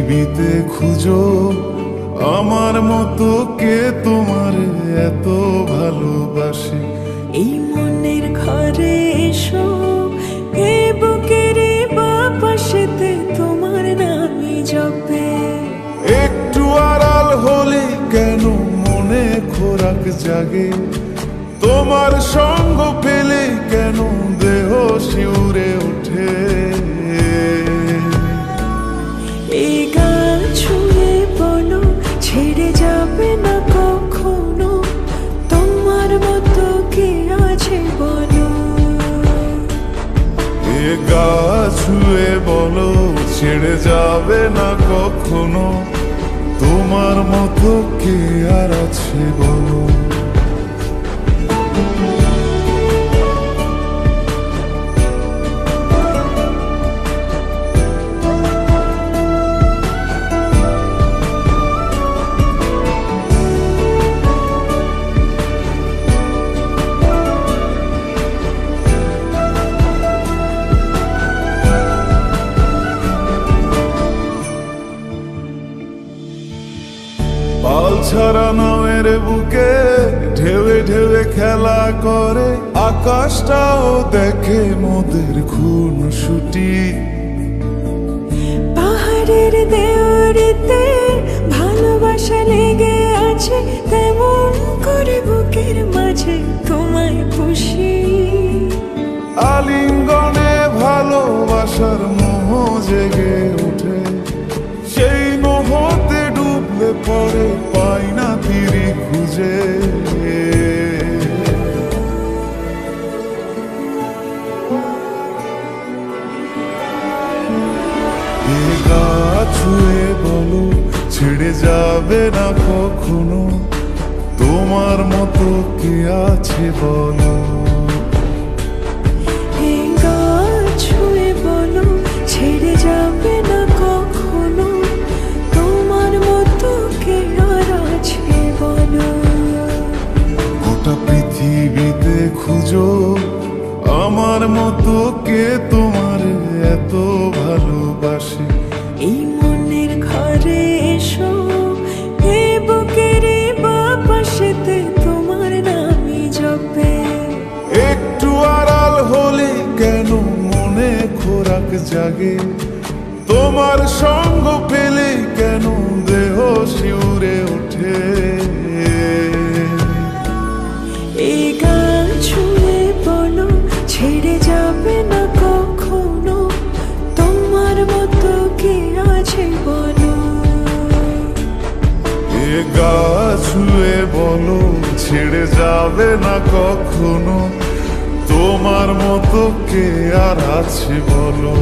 পৃথিবীতে খুঁজো আমার মতো কে তোমার এত ভালোবাসে। এই মনের ঘরে এসো, এ বুকের বাপাশেতে তোমার নামই জপে। একটু আড়াল হলে কেন মনে খোরাক জাগে, তোমার সঙ্গ পেলে কেন দেহ শিউরে ওঠে। এই গান ছুঁয়ে বলো ছেড়ে যাবে না কখনো, তোমার মতো কে আছে বলো। এ গা ছুঁয়ে বলো ছেড়ে যাবে না কখনো, তোমার মতো কে আর আছে বলো। পাল ছাড়া নামের বুকে ঢেউে ঢেউে খেলা করে, আকাশটাও দেখে মোদের খুন ছুটি। পাহাড়ের দেওয়ারিতে ভালোবাসা লেগে আছে, তেমন করে বুকের মাঝে তোমায় খুশি। আলিঙ্গনে ভালোবাসার মোহ জেগে ওঠে, সেই মোহতে ডুবলে পরে পাই না তীরে খুঁজে। এ গা ছুঁয়ে বলো ছেড়ে যাবে না কখনো, তোমার মতো কে আছে বলো। এই গান ছুঁয়ে বলো ছেড়ে যাবে না কখনো, তোমার মতো কে আর আছে বলো। গোটা পৃথিবীতে খুঁজো আমার মতো কে তোমার এত ভালোবাসে। এই মনের ঘরে এসো, এ বুকের বাপাশেতে তোমার নামই জপে। একটু আড়াল হলে কেন মনে খোরাক জাগে, তোমার সঙ্গ পেলে কেন দেহ শিউরে ওঠে। এই গান ছুঁয়ে বলো ছেড়ে যাবে না কখনো, তোমার মতো কে আছে বলো। এ গা ছুঁয়ে বলো ছেড়ে যাবে না কখনো, তোমার মতো কে আর আছে বলো।